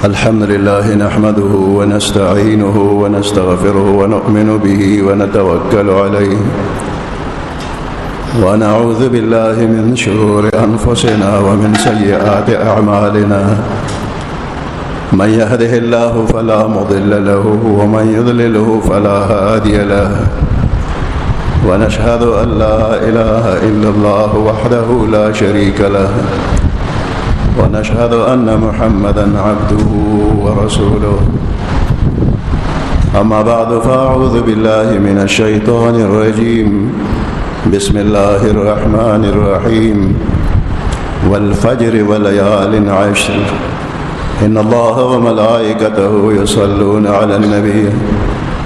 الحمد لله نحمده ونستعينه ونستغفره ونؤمن به ونتوكل عليه ونعوذ بالله من شرور أنفسنا ومن سيئات أعمالنا من يهده الله فلا مضل له ومن يضلله فلا هادي له ونشهد أن لا إله إلا الله وحده لا شريك له ونشهد أن محمدا عبده ورسوله أما بعد فأعوذ بالله من الشيطان الرجيم بسم الله الرحمن الرحيم والفجر وليال عشر إن الله وملائكته يصلون على النبي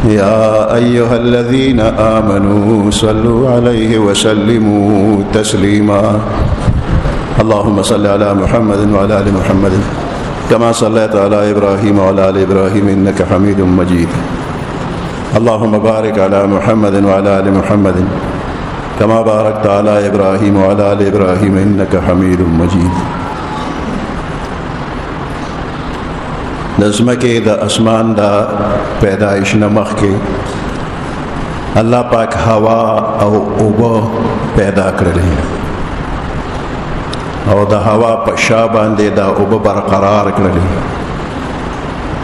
يا أيها الذين آمنوا صلوا عليه وسلموا تسليما اللهم صل على محمد وعلى آل محمد كما صليت على إبراهيم وعلى آل إبراهيم إنك حميد مجيد اللهم بارك على محمد وعلى آل محمد كما باركت على إبراهيم وعلى آل إبراهيم إنك حميد مجيد نظمکه د اسمان دا پیدائش نمخ کې الله پاک هوا او اوبه پیدا کړلې او د هوا په شا باندې دا اوبه برقرار کړلې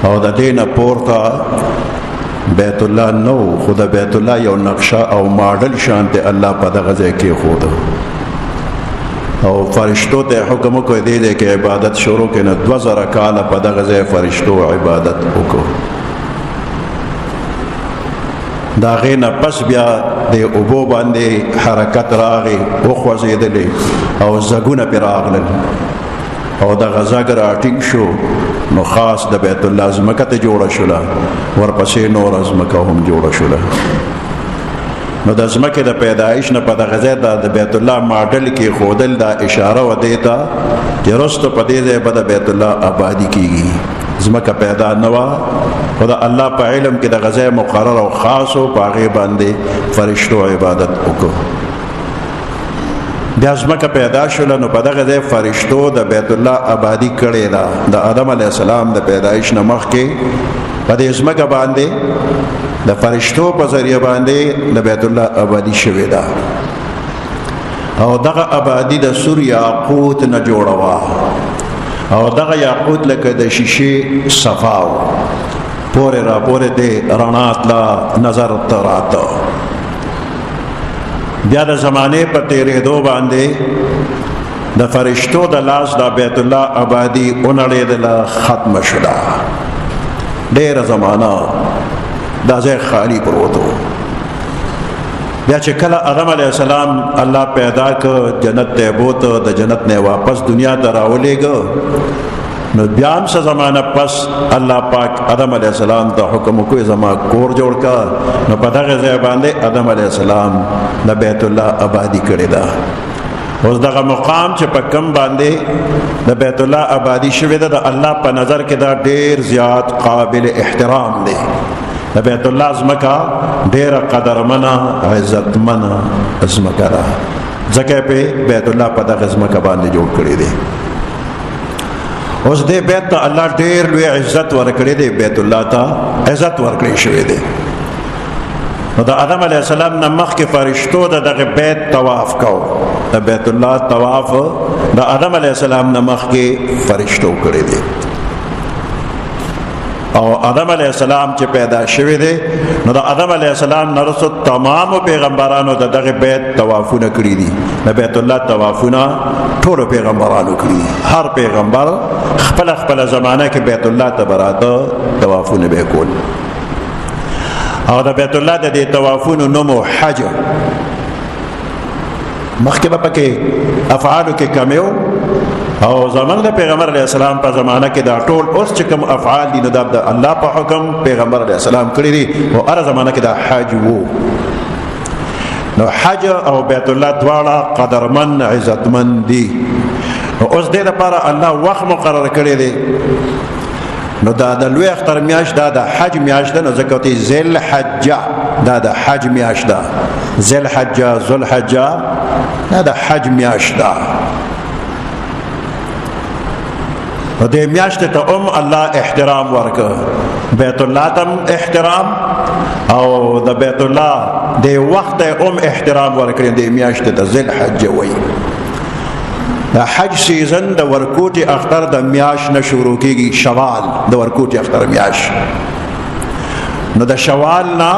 او د دینه پورته بیت الله نو خدا بیت الله یو نقشه او ماډل شانته الله په دغه ځای کې خود او فرشتو ته حکم کوي دی چې عبادت شروع کړي 2000 کال په دغه ځای فرشتو عبادت وکړو دا غینه پس بیا د اوبو باندې حرکت راغی او خوځېدلې او زګونه پر راغلل او د غزاګر اټینګ شو نو خاص د بیت الله زمکه ته جوړه شوله ورپسې نور زمکه هم جوړه شوله نو د زمکه د پیدایش نه په دغه ځای د بیت الله ماډل کې خودل دا اشاره و دیتا چې رستو په دې ځای د بیت الله آبادی کیږي زمکه پیدا نوا خدا الله په علم کې د غزای مقرر او خاص او باغې باندې فرشتو عبادت وکړو بیا زمکه پیدا شول نو په دغه ځای فرشتو د بیت الله آبادی کړي دا د آدم علی السلام د پیدایش نه مخکې په دې زمکه باندې د فرشتو په ذریعہ باندې د بیت الله آبادی شوې ده او دغه آبادی د سور یاقوت نه جوړوا او دغه یاقوت لکه د شیشې صفاو پورې را پورې دې رڼات لا نظر تراته بیا د زمانه په تیرې دو باندې د فرشتو د لاس د بیت الله آبادی اونړې د ختم شوه ډېر زمانہ دا ځای خالی پروتو بیا چې کله آدم علیه السلام الله پیدا ک جنت ته بوت د جنت نه واپس دنیا ته راولېګ نو بیا هم څه زمانہ پس الله پاک آدم علیه السلام ته حکم کوي زما کور جوړ کا نو په دغه ځای باندې آدم علیه السلام د بیت الله آبادی کړی دا اوس دغه مقام چې په کم باندې د بیت الله آبادی شوی ده د الله په نظر کې دا ډیر زیات قابل احترام دی د بیت الله زمکا ډیر قدرمنه عزتمنه زمکا ده ځکه په بیت الله په دغه زمکا باندې جوړ کړی دی اوس دې بیت ته الله ډیر لوی عزت ورکړي دی بیت الله ته عزت ورکړي شوی دی نو د آدم علیه السلام نه مخکې فرشتو دغه بیت طواف کو د بیت الله طواف د آدم علیه السلام نه مخکې فرشتو کړی دی او آدم علیه السلام چې پیدا شوی دی نو د آدم علیه السلام نه وروسته تمام پیغمبرانو دغه بیت طوافونه کړی دي د بیت الله طوافونه ټول پیغمبرانو کړی هر پیغمبر خپل خپل زمانہ کې بیت الله ته براته طوافونه به کول او د بیت الله د دې طوافونو نوم حج مخکې به پکې افعالو کې کمیو او زمان د پیغمبر علیه السلام په زمانہ کې دا ټول اوس چې کوم افعال دي نو د الله په حکم پیغمبر علیه السلام کړی دي او هر زمانہ کې دا حج وو نو حج او بیت الله دواړه قدرمن عزتمن دي نو اوس دې لپاره الله وخت مقرر کړی دی نو دا د لوی اختر میاشت دا د حج میاشت ده نو ځکه ته ذل حجه دا د حج میاشت ده ذل حجه ذل حجه دا د حج میاشت ده دې میاشت ته الله احترام ورکړ بیت الله تم احترام او د بیت الله د وخت احترام ورکړي دې میاشت ته ذل حج وای د حج سیزن د ورکوټي اختر د میاش نه شروع کیږي شوال د ورکوټي اختر میاش نو د شوال نه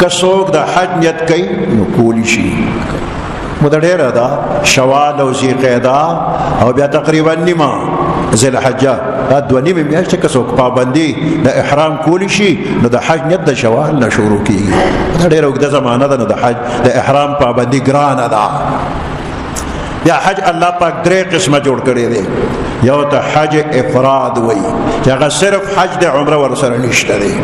کڅوک د حج نیت کوي نو کولی شي مده ډیره ده شوال او ذوالقعده او بیا تقریبا نیمه ذل حجه دا دوه نیمه میاشت کڅوک پابندي د احرام کولی شي نو د حج نیت د شوال نه شروع کیږي دا ډیره وګړه زمانہ ده نو د حج د احرام پابندي ګرانه ده یا حج الله پاک درې قسمه جوړ کړی دی یو ته حج افراد وای چې هغه صرف حج د عمره ور سره نشته دی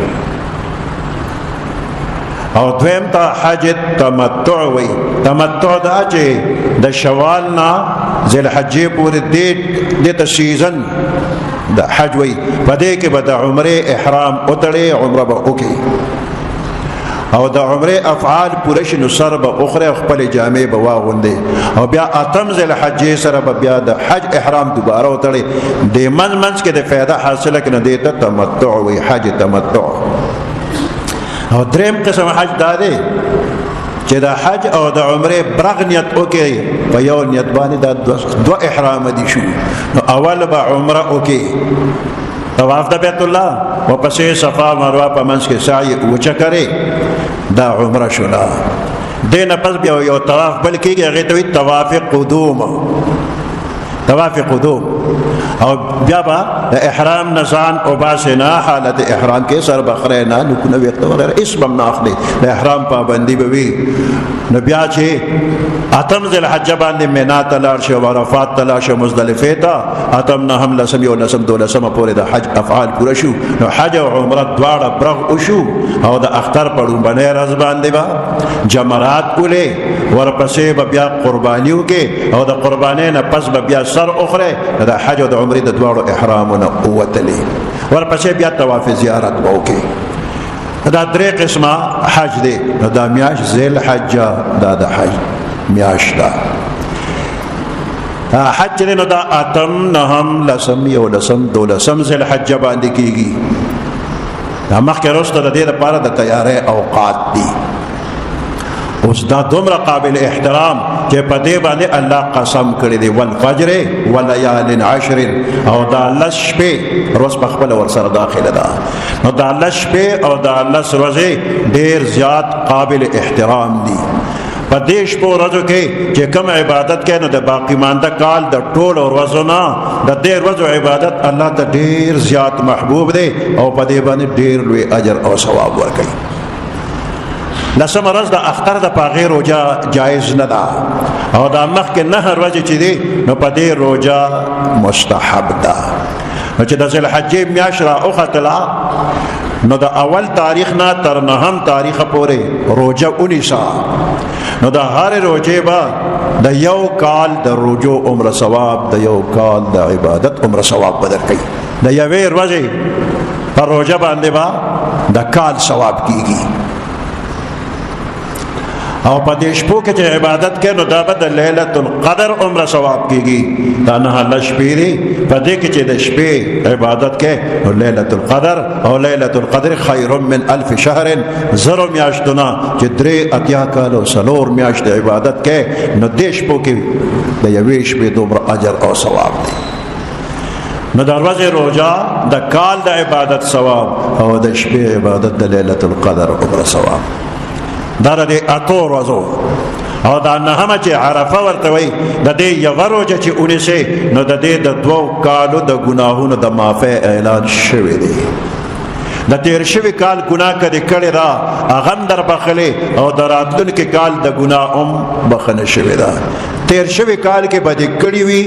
او دویم ته حج تمتع وای تمتع دا چې د شوال نه ذل حجې پورې د سیزن د حج وای په دې کې به د عمره احرام اتړې عمره به وکړي او د عمره افعال پوره شنو سر به اخره خپل جامع به واغوندي او بیا اتم ذل حج سره به بیا د حج احرام دوباره وتړي د منځ کې د فایده حاصله کنه د تمتع وی حج تمتع او دریم قسم حج داده چې د حج او د عمره برغ نیت وکړي په یو نیت باندې د دو احرام دي شو نو اول به عمره وکړي طواف د بیت الله او پسې صفا مروه په منځ کې سعی وچکري دا عمره شولا دینه پس بیا یو طواف بلکې هغه ته طواف قدوم طواف قدوم او بیا با احرام نزان او باسنا حالت احرام کې سر بخرینا نو کو وخت وغیرہ اسم ناخلي د احرام پابندي به وي نو بیا چې اتم ذل حج باندې مینا تلار شو عرفات تلار شو مزدلفه تا اتم نه هم لسم یو لسم دولسم پورې د حج افعال پوره شو نو حج او عمره دواړه برغ وشو او د اختر پړو باندې راز باندې با جمرات کولې ورپسې بیا قربانیو کې او د قربانې نه پس بیا سر اخره د حج او د عمره د دواړو احرامونه اوتلې ورپسې بیا طواف زیارت وکړي دا درې قسمه حج دی دا میاش ذل حج دا د حج میاش دا حج نو دا اتم نهم لسم یو لسم دولسم ذل حج باندې کیږي دا مخکې وروسته د دې لپاره د تیارې اوقات دي اوس دا دومره قابل احترام چې په دې باندې الله قسم کړی دی والفجر وليال عشر او دا لس شپې روز په خپل ور سره داخله ده نو دا لس شپې او دا لس ورځې ډېر زیات قابل احترام دي په دې شپو ورځو کې چې کوم عبادت کوي نو د باقی مانده کال د ټول ورځو نه د دې ورځو عبادت الله ته ډېر زیات محبوب دی او په دې باندې ډېر لوی اجر او ثواب ورکوي لسم ورځ د اختر د پاغې روجا جایز نه ده او دا مخکې نه ورځې چې دی نو په دې روجا مستحب ده نو چې د ذل حجې میاشت را وختله نو د اول تاریخ نه تر نهم تاریخ پورې روجا ونیسه نو د هر روجې به د یو کال د روجو عمر ثواب د یو کال د عبادت عمر ثواب بدر کوي د یوې ورځې پر روجا باندې به د کال ثواب کیږي او په دې شپو کې چې عبادت کوي نو دا به د ليله القدر عمره ثواب کیږي دا نه لشپېری په دې کې چې د شپې عبادت کوي نو ليله القدر او ليله القدر خير من 1000 شهر زرو میاشتونه چې درې اتیا کال او سلور میاشت عبادت کوي نو دې شپو کې د یوې شپې دومره اجر او ثواب دی نو دروازه روجا د کال د عبادت ثواب او د شپې عبادت د ليله القدر عمره ثواب دا د اتو ورځو او دا نهمه چې عرفه ورته وي د دې یو روجه چې اونیسه نو د دې د دوو کالو د ګناهونو د معافی اعلان شوی دی د تیر شوی کال ګناه کړي دا اغم در بخله او دراتونکو کال د ګناه بخنه شوی دا تیر شوی کال کې بد کړي وي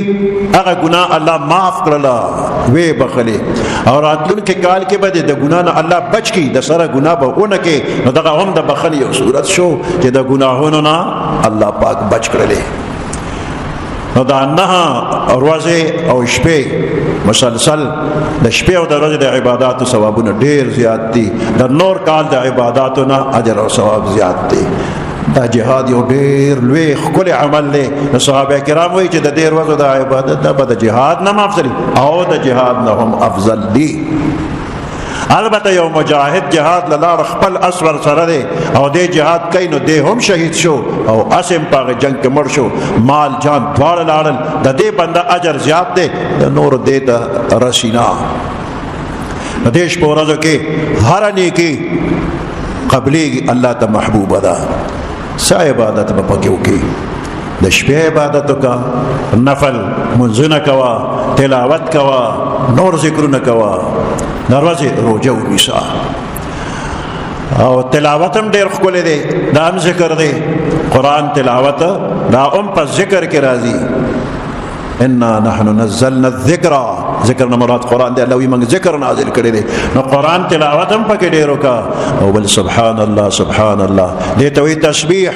هغه ګناه الله معاف کړلا وی بخله او راتلونکو کال کې بد د ګناه نه الله بچ کی د سره ګناه به اون کې نو دغه هم د بخنه یو صورت شو چې د ګناهونو نه الله پاک بچ کړلې نو دا نه ورځې او شپې مسلسل د شپې او د ورځې د عبادت او ثوابونه ډېر زیات دي د نور کال د عبادتونو اجر او ثواب زیات دي دا جهاد یو ډیر لوی ښکلی عمل دی. نو صحابه کرام وایي چې د دې ورځو د عبادت دا به د جهاد نه هم افضل او د جهاد نه هم افضل دی. البته یو مجاهد جهاد لاړ خپل اسور سره دی او دې جهاد کوي نو دې هم شهید شو او اسم په جنگ کې مړ شو، مال جان دواړه لاړل، د دې بنده اجر زیات دی د نور دې ته رسینا. د دې شپو ورځو کې هر نیکی قبلېږي، الله ته محبوب ده. څه عبادت به پکې وکړي؟ د شپې عبادت وکړه، نفل منځونه کوه، تلاوت کوه، نور ذکرونه کوه، د ورځې روژه ونیسه. او تلاوت هم ډېر ښکلی دی، دا هم ذکر دی. قرآن تلاوت دا هم په ذکر کې راځي. انا نحن نزلنا الذکر، ذکر نه مراد قرآن دی. الله وی موږ ذکر نازل کړی دی، نو قرآن تلاوت هم پکې ډېر وکړه. او بل سبحان الله سبحان الله دې ته وایي تسبیح.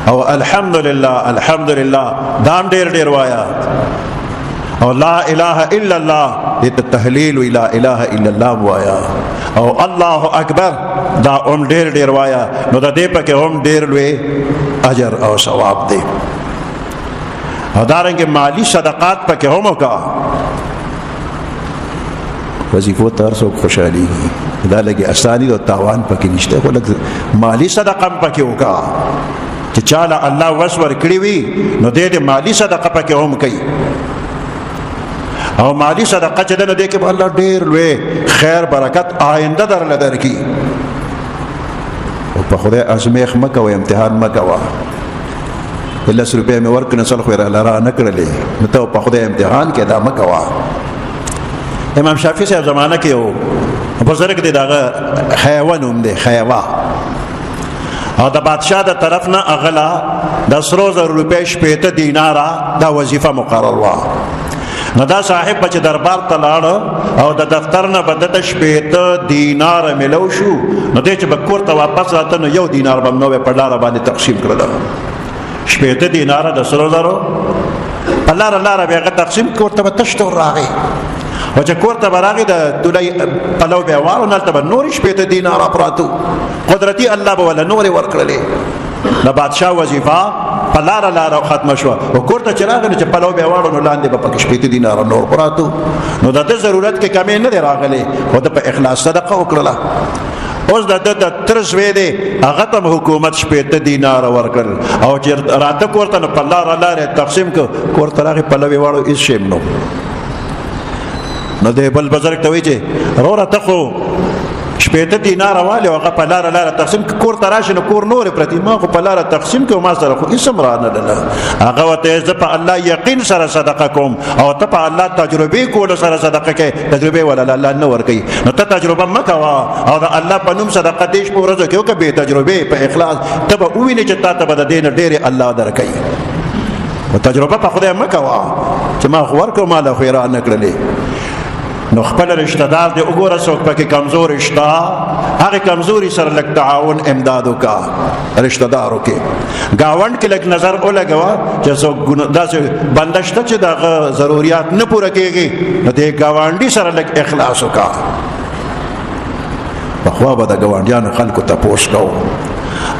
او الحمدلله الحمدلله دا هم ډېر وایه. او لا اله الا الله دې ته تهلیل وی، لا اله الا الله وایا. او الله اکبر دا هم ډېر وایا. نو د دې پکې هم ډېر لوی اجر او ثواب دی. او دارنګه مالی صدقات پکې هم وکړه. وظیفو تر څو خوشحالي دا لګي اساني او تاوان پکې نشته، خو لګ مالی صدقه پکې وکړه چې چاله الله وسور کړی وي نو دې مالی صدقه پکې هم کوي. او مالی صدقه چې دنه دې کې الله ډېر لوی خیر برکت آینده درله درکړي. او په خدای ازمیخ مه کوه، امتحان مه کوه. 10 روپۍ مې ورکړه سل خو یې را نه کړلې، نو ته په خدای امتحان کې دا مه کوه. امام شافعي صاحب زمانه کې یو بزرګ دی، دغه حیوه نوم دی، حیوه. او د بادشاه د طرف نه اغلا د 100,000 روپۍ 80 دیناره دا وظیفه مقرر وه. نو دا صاحب چې دربار ته لاړ او د دفتر نه به دته 80 دیناره ملو شو، نو دی چې به کور ته واپس راته نو 1 دینار به نو په لاره باندې تقسیم کړل. 80 دیناره د 100,000 په لاره به هغه تقسیم کور ته به تشتور راغی. او چې کور ته به راغی د دولۍ پلو به وارو نلته به نور 80 دیناره پراتو. قدرتي الله به ولا نور ورکړلې. د بادشاه وظیفه په لاره ختمه شوه. او کور ته چې راغی نو چې پلو به واړو نو لاندې به پکې 80 دیناره نور پراتو. نو د دې ضرورت کې کمی نه دی راغلی، خو د په اخلاص صدقه وکړله. اوس د تر زوی دی هغه ته حکومت 80 دیناره ورکړل. او چې راته کور ته نو په لاره تقسیم کړ، کور ته راغی پلو به واړو هېڅ شی نو. نو دی بل بزرګ ته وایي چې وروره ته خو 80 دیناره والی او هغه په لاره تقسیم کور ته راشي نو کور نور پرتی، ما خو په لاره تقسیم کوم، ما سره خو اسم را نه لله. هغه ورته زه په الله یقین سره صدقه کوم او ته په الله تجربه کول سره صدقه کوي، تجربه ولا الله نه ور کوي. نو ته تجربه مکوا او د الله په نوم صدقه دیش په ورځو کې وکړه به تجربه په اخلاص ته به ووینې چې تا ته به د دین ډېر الله درکوي. او تجربه په خدای مکوا چې ما خو ورکو ما له خیره نه کړلې. نو خپل رشتہ دار دی وګوره څوک پکې کمزور شته، هغه کمزوري سره لږ تعاون امداد وکړه. رشتہ دارو کې گاوند کې لږ نظر ولګوه چې څوک داسې بنده شته چې دغه ضرورت نه پوره کېږي، نو دې گاونډي سره لږ اخلاص وکړه. پخوا به د ګاونډیانو خلکو تپوس کوو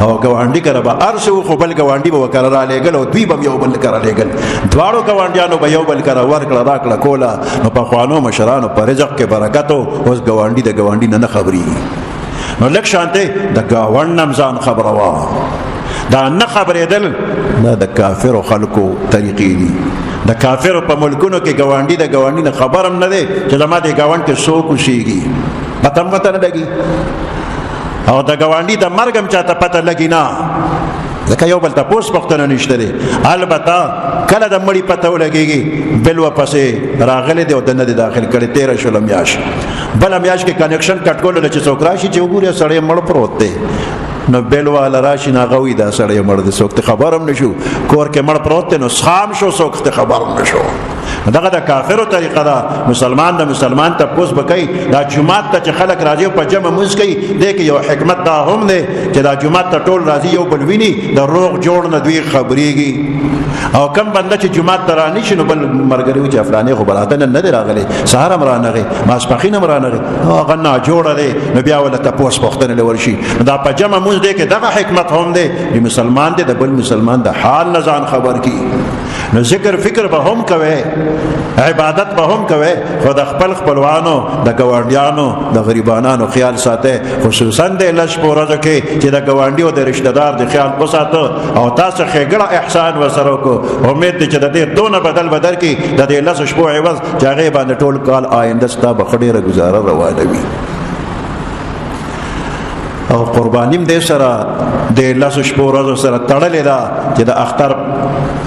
او ګاونډي کره به ارسو، خو بل ګاونډي به وکړه را لېږل او دوی به یو بل کره لېږل. دواړو ګاونډیانو به یو بل کره ورکړه راکړه کوله. نو پخوانو مشرانو په رزق کې برکت و. اوس ګاونډي د ګاونډي نه خبرېږي. نو لږ شانته د ګاونډ نه ځان خبره وه. دا نه خبرېدل دا د کافرو خلکو طریقې دي. د کافرو په ملکونو کې ګاونډي د ګاونډي نه خبر هم نه دی چې زما د ګاونډ کې څوک اوسېږي، پته هم ورته نه لګي. او د ګاونډي د مرګ هم چاته پته لګي نه، ځکه یو بل تپوس پوښتنه نشته دی. البته کله د مړي پته ولګېږي بل ورپسې راغلی دی او دننه دی داخل کړی 13 شوله میاشت. بله میاشت کې کنیکشن کټ کولو چې څوک راشي چې وګوري سړی مړ پروت دی، نو بل والا راشي نه غوي دا سړی مړ دی، څوک ته خبر هم نشو. کور کې مړ پروت دی نو خام شو، څوک ته خبر هم نشو. دغه د کافرو طریقه ده. مسلمان د مسلمان تپوس بکئی دا جمعات ته چې خلک راځي په جمع مونځ کوي دې کې یو حکمت دا هم دی چې دا جمعات ته ټول راځي یو بل ویني د روغ جوړ نه دوی خبرېږي. او کم بنده چې جمعات ته راني شي نو بل مرګري چې فلانې خو براته نه دی راغلی سهار هم رانغی ماسپښین هم رانغی هغه ناجوړه دی نو بیا ول تپوس پوښتنه لور شي. دا په جمع مونځ دی کې دغه حکمت هم دی چې مسلمان دی د بل مسلمان د حال نه ځان خبر کی. نو ذکر فکر به هم کوي عبادت به هم کوي خو د خپل خپلوانو د ګاونډیانو د غریبانو خیال ساتي خصوصا د لږ په ورځو کې چې د ګاونډي او د رشتہ دار د خیال وساتو او تاسو ښېګړه احسان وسره کو امید دې چې د دې دونه بدل کې د دې لږ شپو عوض چې هغه باندې ټول کال آینده ستا به خډيره گزاره روانه وي. او قربانیم دې سره د لږ شپو ورځو سره تړلې ده چې د اختر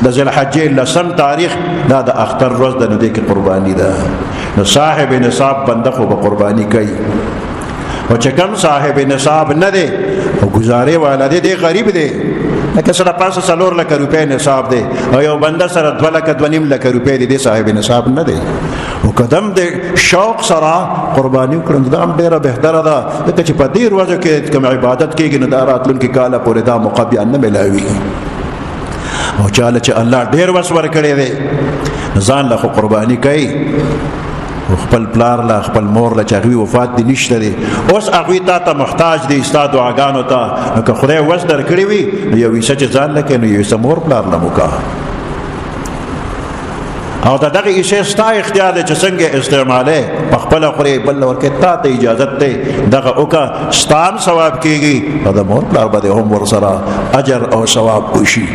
د ذوالحجې لسم تاریخ دا د اختر ورځ ده نو دې کې قرباني ده. نو صاحب نصاب بنده خو به قرباني کوي او چې کم صاحب نصاب نه دی او گزارې والا دی دی غریب دی لکه سره 5 لک روپۍ نصاب دی او یو بنده سره 2 لک 2.5 لک روپۍ دی صاحب نصاب نه دی او قدم د شوق سره قرباني کړم دا هم ډیره بهتره ده ځکه چې په دې ورځو کې کوم عبادت کېږي نو دا راتلونکي کاله پورې دا موقع بیا نه ملاوي. او چاله چې الله ډیر وس ورکړي دی ځان له قرباني کوي خپل پلار لا خپل مور لا چاغوي وفات دي نشته دي اوس هغه ته محتاج دي استاد دعاګانو ته نو که خدای وس درکړي وي یو وسه چې ځان لکه نو یو سمور پلار لا موکا او دا دغه ایشه ستا اختیار دی چې څنګه استعماله په خپل خوري بل ورکه ته اجازه ده دغه اوکا ستام ثواب کیږي او د مور پلار باندې هم ور سره اجر او ثواب وشي.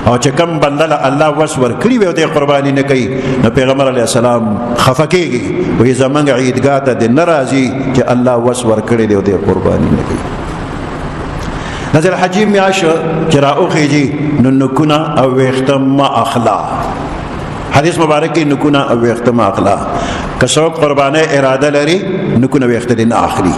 او چې کم بندله الله وس ورکړي وي او د قرباني نه کوي نو پیغمبر علیه السلام خفه کېږي وایي زمونږ عیدګاه ته د نه راځي چې الله وس ورکړي دی او د قرباني نه کوي. د ذوالحجې میاشت چې راوخیږي نو نکونه او ویښته مه اخله. حدیث مبارک کې نکونه او ویښته مه اخله. که څوک قربانۍ اراده لري نکونه ویښته دې نه اخلي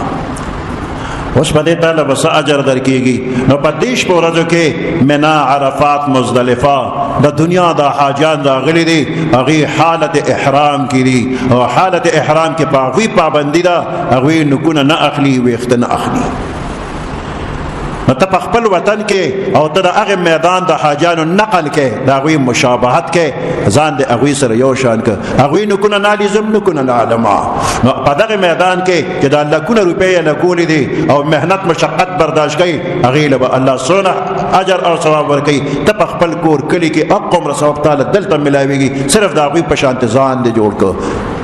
اوس په دې تعالی بس اجر درکېږي. نو په دې شپو ورځو کې منا عرفات مزدلفه د دنیا د حاجان راغلي دي هغه حالت احرام کې دي او حالت احرام کې په هغوی پابندي ده هغوی نکونه نه اخلي ویښته نه اخلي. نو ته په خپل وطن کې او ته د هغه میدان د حاجانو نقل کې د هغوی مشابهت کې ځان د هغوی سره یو شان کې هغوی نکونه نالزم نکونه نعلما. نو په دغه میدان کې چې د لکونه روپۍ لګولې دي او مهنت مشقت برداشت کوي هغې له به الله څونه اجر او ثواب ورکوي. ته په خپل کور کلي کې اقوم ثواب تعالی دلته ملاویږي صرف د هغوی په شانتې ځان دې جوړ کړه.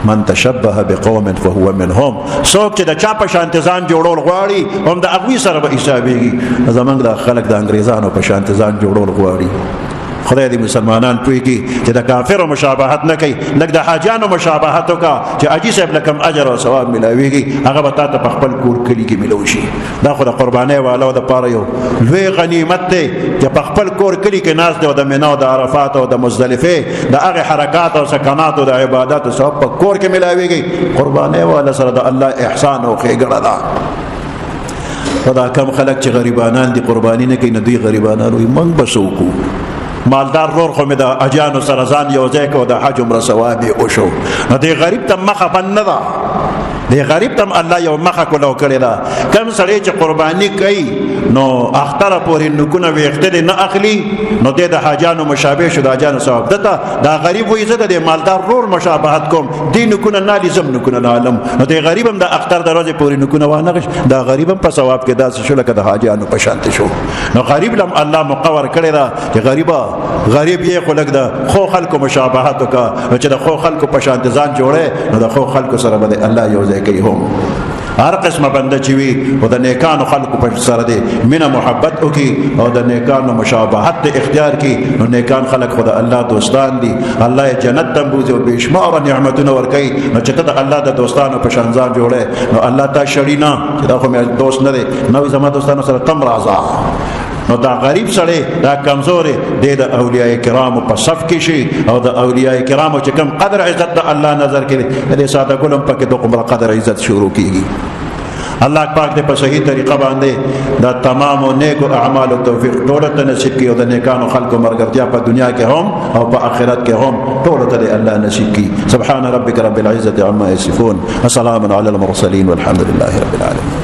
من تشبه بقوم فهو منهم څوک چې د چا په شانتې ځان جوړول غواړي هم د هغوی سره به حسابېږي. زموږ د خلک د انګریزانو په شانتې ځان جوړول غواړي. خدای دې مسلمانان پوهېږي چې د کافرو مشابهت نه کوي لږ د حاجانو مشابهت وکړه چې حاجي صاحب له کوم اجر او ثواب ملاویږي هغه به تا ته په خپل کور کلي کې ملو شي. دا خو د قربانۍ والاو دپاره یو لوی غنیمت دی چې په خپل کور کلي کې ناست دی او د منا او د عرفات او د مزدلفې د هغې حرکات او سکنات او د عباداتو ثواب په کور کې ملاویږي. قربانۍ والا سره د الله احسان او ښېګړه ده. خدا کم خلک چې غریبانان دي قرباني نه کوي نو دوی غریبانان وایي موږ به څه وکړو مالدار رور خو مې د اجانو سره ځان یو ځای کړو د حج عمره ثواب یې وشو. نو دې غریب ته مخه بند نه ده دې غریب ته الله یو مخه کولو کړې ده. کم سړی چې قرباني کوي نو اختره پورې نکونه ویښته دې نه اخلي نو دې د حاجانو مشابه شو د حاجانو ثواب دته دا غریب وایي زه د مالدار رور مشابهت کوم دې نکونه نالزم نکونه نعلم. نو دې غریب هم د اختر د ورځې پورې نکونه وانه غش دا غریب هم په ثواب کې داسې شو لکه د حاجانو په شانتې شو. نو غریب لم الله مقور کړی ده چې غریب یې خو لږ د خو خلکو مشابهت وکړه نو چې د خو خلکو په شانتې ځان جوړی نو د خو خلکو سره به الله یو ځای کوي. هم هر قسمه بنده چې وي او د نیکانو خلکو په سره دی مینه محبت وکړي او د نیکانو مشابهت د اختیار کړي نو نیکان خلک خو د الله دوستان دي. الله یې جنت ته بوځي او بېشماره نعمتونه ورکوي. نو چې ته د الله د دوستانو په شان ځان جوړی نو الله تا شړي نه چې دا خو مې دوست نه دی نو زما دوستانو سره تم راځه. نو دا غریب سړی دا کمزوري د اولیاء کرامو په صف کې شي او د اولیاء کرامو چې کوم قدر عزت د الله نظر کړي د ساده ګلم پکې د عمر قدر عزت شروع کیږي. الله پاک دې په صحیح طریقه باندې دا تمام او نیکو اعمال او توفیق ټول ته نصیب کړي او د نیکانو خلقو مرګرتیا په دنیا کې هم او په آخرت کې هم ټول ته الله نصیب کړي. سبحان ربك رب العزة عما يصفون وسلام على المرسلين والحمد لله رب العالمين.